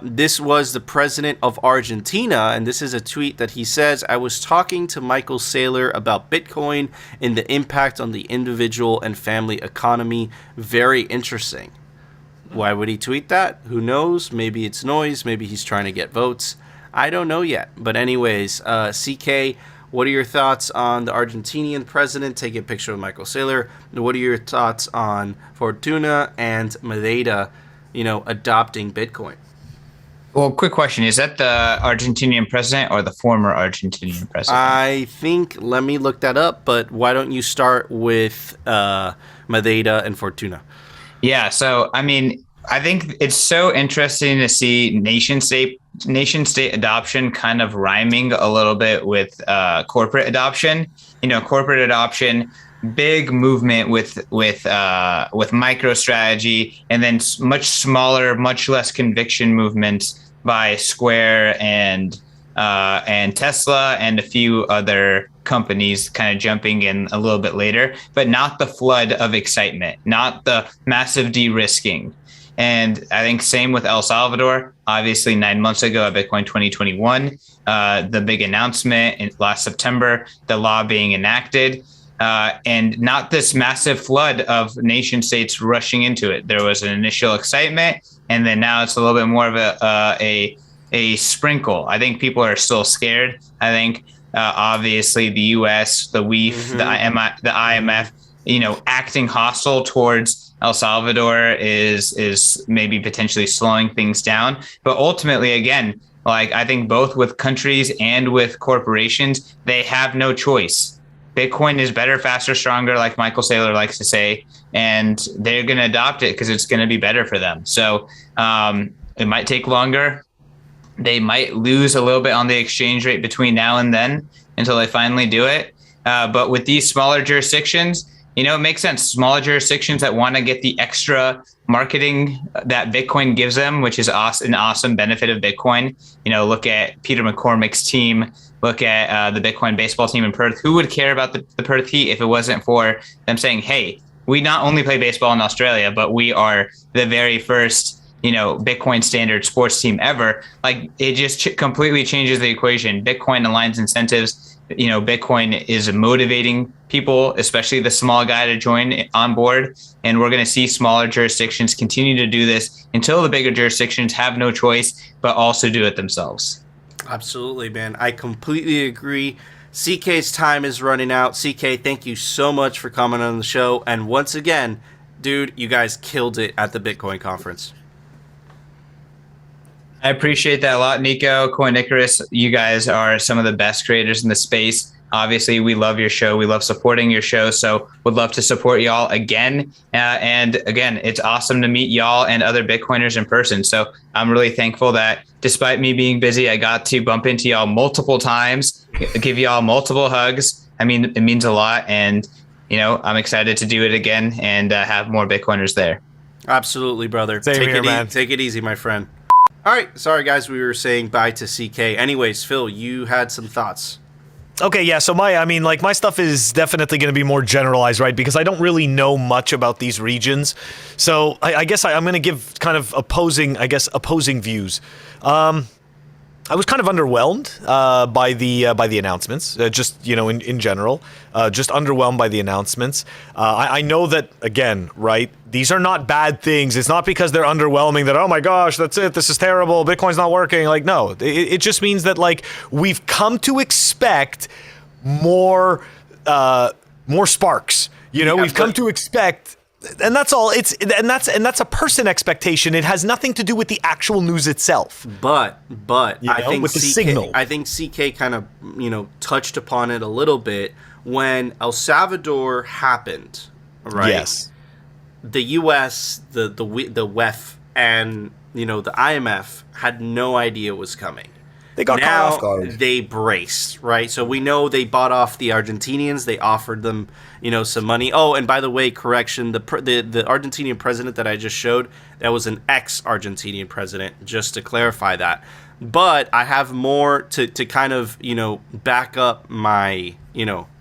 This was the president of Argentina, and this is a tweet that he says, "I was talking to Michael Saylor about Bitcoin and the impact on the individual and family economy. Very interesting." Why would he tweet that? Who knows? Maybe it's noise. Maybe he's trying to get votes. I don't know yet. But anyways, CK, what are your thoughts on the Argentinian president taking a picture of Michael Saylor? What are your thoughts on Fortuna and Madeira, adopting Bitcoin? Well, quick question. Is that the Argentinian president or the former Argentinian president? I think, let me look that up, but why don't you start with Madeira and Fortuna? Yeah, so, I think it's so interesting to see nation state adoption kind of rhyming a little bit with corporate adoption. Corporate adoption, big movement with MicroStrategy, and then much smaller, much less conviction movements by Square and Tesla and a few other companies kind of jumping in a little bit later, but not the flood of excitement, not the massive de-risking. And I think same with El Salvador. Obviously, 9 months ago at Bitcoin 2021, the big announcement in last September, the law being enacted. And not this massive flood of nation states rushing into it. There was an initial excitement, and then now it's a little bit more of a sprinkle. I think people are still scared. I think obviously the U.S., the WEF, the IMF, acting hostile towards El Salvador is maybe potentially slowing things down. But ultimately, again, I think both with countries and with corporations, they have no choice. Bitcoin is better, faster, stronger, like Michael Saylor likes to say, and they're going to adopt it because it's going to be better for them. So it might take longer. They might lose a little bit on the exchange rate between now and then until they finally do it. But with these smaller jurisdictions, it makes sense. Smaller jurisdictions that want to get the extra marketing that Bitcoin gives them, which is an awesome benefit of Bitcoin. Look at Peter McCormick's team. Look at the Bitcoin baseball team in Perth. Who would care about the Perth Heat if it wasn't for them saying, hey, we not only play baseball in Australia, but we are the very first, Bitcoin standard sports team ever. It just completely changes the equation. Bitcoin aligns incentives. Bitcoin is motivating people, especially the small guy, to join on board. And we're going to see smaller jurisdictions continue to do this until the bigger jurisdictions have no choice, but also do it themselves. Absolutely, man. I completely agree. CK's time is running out. CK, thank you so much for coming on the show. And once again, dude, you guys killed it at the Bitcoin conference. I appreciate that a lot, Nico. Coin Icarus, you guys are some of the best creators in the space. Obviously, we love your show. We love supporting your show. So would love to support y'all again. And again, it's awesome to meet y'all and other Bitcoiners in person. So I'm really thankful that despite me being busy, I got to bump into y'all multiple times, give y'all multiple hugs. It means a lot. And, I'm excited to do it again and have more Bitcoiners there. Absolutely, brother. Same here, man. Take it easy, my friend. All right. Sorry, guys. We were saying bye to CK. Anyways, Phil, you had some thoughts. Okay, yeah, so my stuff is definitely going to be more generalized, right? Because I don't really know much about these regions. So I guess I'm going to give kind of opposing views. I was kind of underwhelmed by the announcements. Just in general, just underwhelmed by the announcements. I know that again, right? These are not bad things. It's not because they're underwhelming that oh my gosh, that's it. This is terrible. Bitcoin's not working. Like no, it just means that like we've come to expect more sparks. We've come to expect. And that's all. That's a person expectation. It has nothing to do with the actual news itself. But I think with the signal. I think CK kind of touched upon it a little bit when El Salvador happened, right? Yes. The U.S., the WEF, and the IMF had no idea it was coming. They got caught off guard. They braced, right? So we know they bought off the Argentinians. They offered them, some money. Oh, and by the way, correction: the Argentinian president that I just showed, that was an ex-Argentinian president. Just to clarify that. But I have more to kind of back up my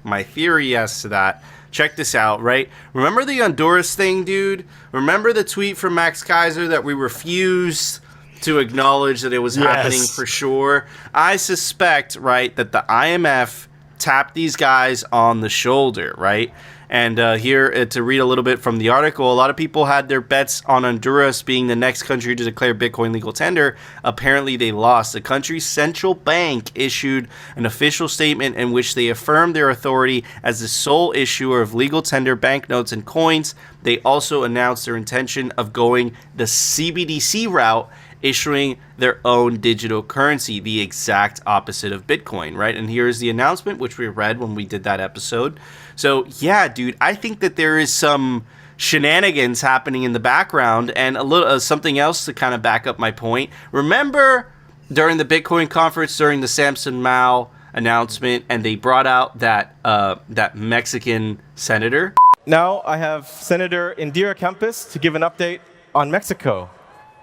my theory as to that. Check this out, right? Remember the Honduras thing, dude? Remember the tweet from Max Kaiser that we refused to acknowledge that it was happening for sure? I suspect, right, that the IMF tapped these guys on the shoulder, right? And here, to read a little bit from the article, a lot of people had their bets on Honduras being the next country to declare Bitcoin legal tender. Apparently, they lost. The country's central bank issued an official statement in which they affirmed their authority as the sole issuer of legal tender banknotes and coins. They also announced their intention of going the CBDC route, issuing their own digital currency, the exact opposite of Bitcoin, right? And here's the announcement, which we read when we did that episode. So, yeah, dude, I think that there is some shenanigans happening in the background, and a little something else to kind of back up my point. Remember during the Bitcoin conference, during the Samson Mao announcement, and they brought out that Mexican senator? Now I have Senator Indira Campos to give an update on Mexico.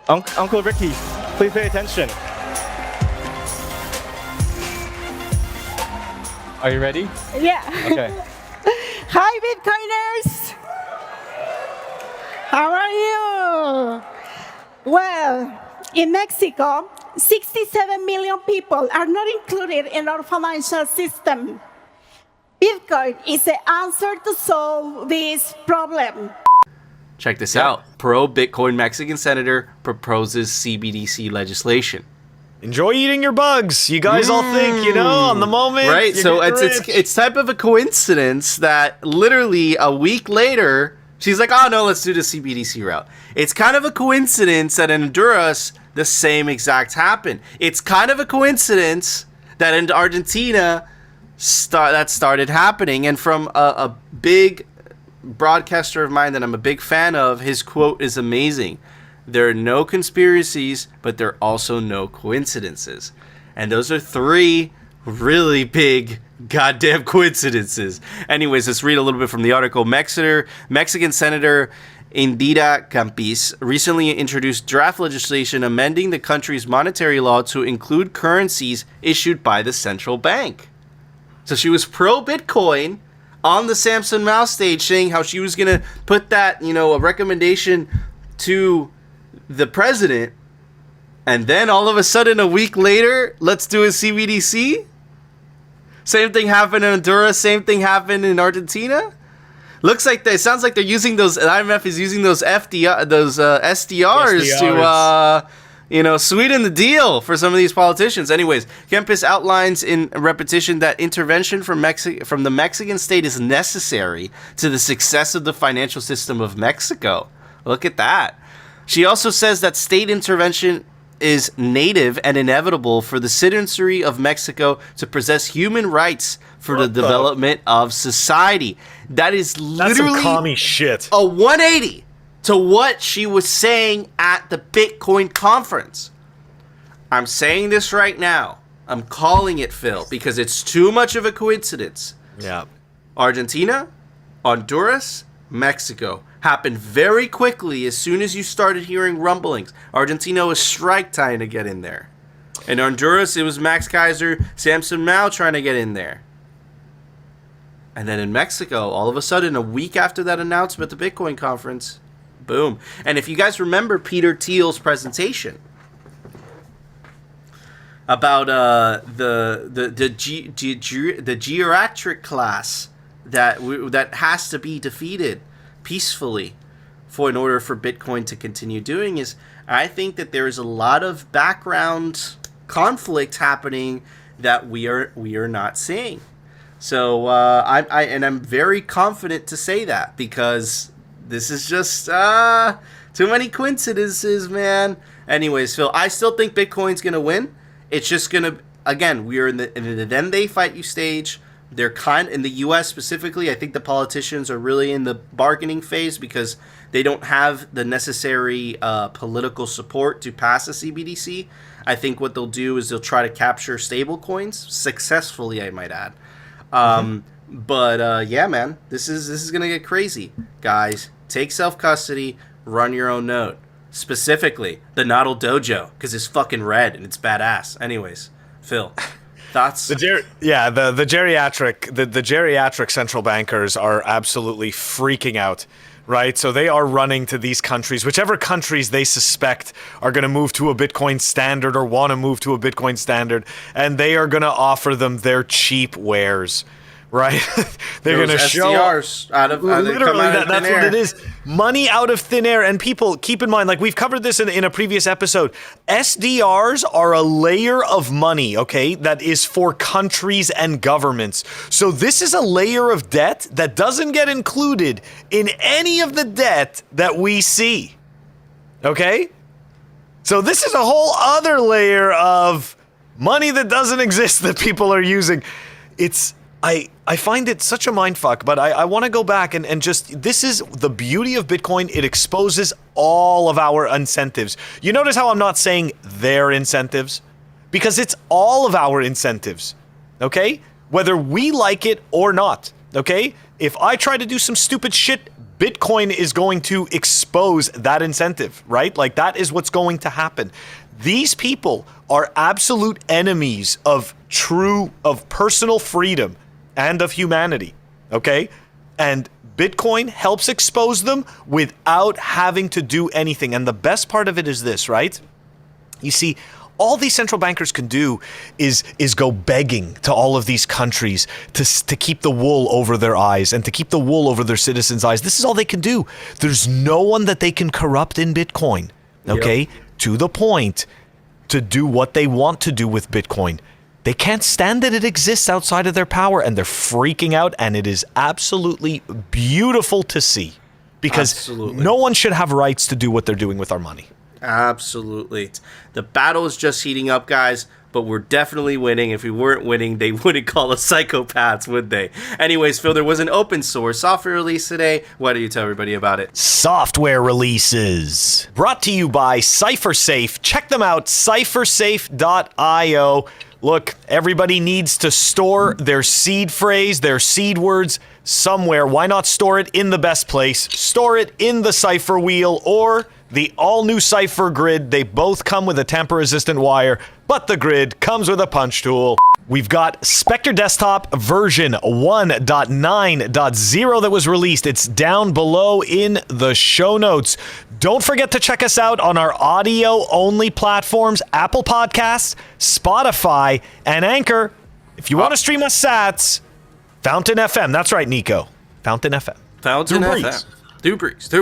Uncle Ricky, please pay attention. Are you ready? Yeah. Okay. Hi, Bitcoiners. How are you? Well, in Mexico, 67 million people are not included in our financial system. Bitcoin is the answer to solve this problem. Check this out. Pro-Bitcoin Mexican senator proposes CBDC legislation. Enjoy eating your bugs. You guys all think, on the moment. Right. So it's type of a coincidence that literally a week later, she's like, oh, no, let's do the CBDC route. It's kind of a coincidence that in Honduras, the same exact happened. It's kind of a coincidence that in Argentina, that started happening. And from a big broadcaster of mine that I'm a big fan of, his quote is amazing. There are no conspiracies, but there are also no coincidences. And those are three really big goddamn coincidences. Anyways, let's read a little bit from the article. Mexican Senator Indira Campos recently introduced draft legislation amending the country's monetary law to include currencies issued by the central bank. So she was pro-Bitcoin on the Samson Mao stage, saying how she was going to put that, a recommendation to the president, and then all of a sudden a week later, let's do a CBDC? Same thing happened in Honduras, same thing happened in Argentina? It sounds like they're using those, the IMF is using those SDRs to, sweeten the deal for some of these politicians. Anyways, Kempis outlines in repetition that intervention from the Mexican state is necessary to the success of the financial system of Mexico. Look at that. She also says that state intervention is native and inevitable for the citizenry of Mexico to possess human rights for the development of society. That's literally some commie shit. A 180 to what she was saying at the Bitcoin conference. I'm saying this right now. I'm calling it, Phil, because it's too much of a coincidence. Yeah. Argentina, Honduras, Mexico happened very quickly as soon as you started hearing rumblings. Argentina was strike trying to get in there. In Honduras, it was Max Kaiser, Samson Mao trying to get in there. And then in Mexico, all of a sudden, a week after that announcement at the Bitcoin conference, boom. And if you guys remember Peter Thiel's presentation, about the geriatric class that has to be defeated peacefully in order for Bitcoin to continue doing is, I think that there is a lot of background conflict happening that we are not seeing. So I'm very confident to say that, because this is just too many coincidences, man. Anyways, Phil, I still think Bitcoin's gonna win. It's just gonna, again, we're in the then they fight you stage. They're in the U.S. specifically, I think the politicians are really in the bargaining phase because they don't have the necessary political support to pass a CBDC. I think what they'll do is they'll try to capture stable coins successfully, I might add. But yeah, man, this is gonna get crazy, guys. Take self-custody, run your own node. Specifically, the Nodal Dojo, because it's fucking red and it's badass. Anyways, Phil, thoughts? The geriatric central bankers are absolutely freaking out, right? So they are running to these countries, whichever countries they suspect are going to move to a Bitcoin standard or want to move to a Bitcoin standard, and they are going to offer them their cheap wares. Right? They're going to show SDRs that's what it is. Money out of thin air. And people, keep in mind, like we've covered this in a previous episode, SDRs are a layer of money, okay, that is for countries and governments. So this is a layer of debt that doesn't get included in any of the debt that we see. Okay? So this is a whole other layer of money that doesn't exist that people are using. I find it such a mindfuck, but I want to go back and just, this is the beauty of Bitcoin. It exposes all of our incentives. You notice how I'm not saying their incentives? Because it's all of our incentives, okay? Whether we like it or not, okay? If I try to do some stupid shit, Bitcoin is going to expose that incentive, right? Like that is what's going to happen. These people are absolute enemies of personal freedom and of humanity, okay? And Bitcoin helps expose them without having to do anything. And the best part of it is this, right? You see, all these central bankers can do is go begging to all of these countries to keep the wool over their eyes and to keep the wool over their citizens' eyes. This is all they can do. There's no one that they can corrupt in Bitcoin, okay? Yep. To the point to do what they want to do with Bitcoin. They can't stand that it exists outside of their power, and they're freaking out, and it is absolutely beautiful to see, because no one should have rights to do what they're doing with our money. Absolutely. The battle is just heating up, guys, but we're definitely winning. If we weren't winning, they wouldn't call us psychopaths, would they? Anyways, Phil, there was an open source software release today. Why don't you tell everybody about it? Software releases. Brought to you by CipherSafe. Check them out, cyphersafe.io. Look, everybody needs to store their seed phrase, their seed words somewhere. Why not store it in the best place? Store it in the Cypher wheel or the all-new Cypher grid. They both come with a tamper-resistant wire, but the grid comes with a punch tool. We've got Spectre Desktop version 1.9.0 that was released. It's down below in the show notes. Don't forget to check us out on our audio-only platforms, Apple Podcasts, Spotify, and Anchor. If you want to stream us sats, Fountain FM. That's right, Nico. Fountain FM. Fountain FM. Do breeze.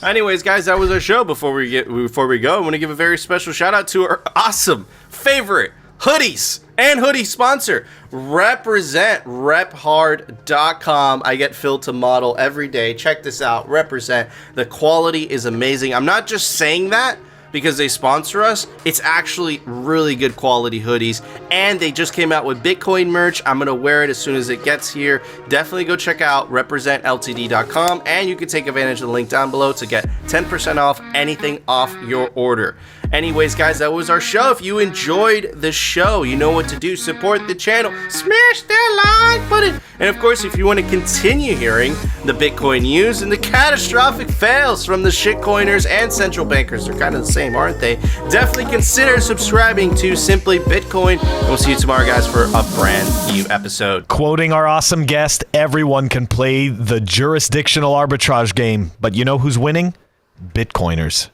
Anyways, guys, that was our show. Before we go, I want to give a very special shout out to our awesome favorite hoodies and hoodie sponsor, Represent, rephard.com. I get Phil to model every day. Check this out, Represent. The quality is amazing. I'm not just saying that because they sponsor us. It's actually really good quality hoodies, and they just came out with Bitcoin merch. I'm gonna wear it as soon as it gets here. Definitely go check out representltd.com, and you can take advantage of the link down below to get 10% off anything off your order. Anyways, guys, that was our show. If you enjoyed the show, you know what to do. Support the channel. Smash that like button. And of course, if you want to continue hearing the Bitcoin news and the catastrophic fails from the shitcoiners and central bankers, they're kind of the same, aren't they? Definitely consider subscribing to Simply Bitcoin. And we'll see you tomorrow, guys, for a brand new episode. Quoting our awesome guest, everyone can play the jurisdictional arbitrage game, but you know who's winning? Bitcoiners.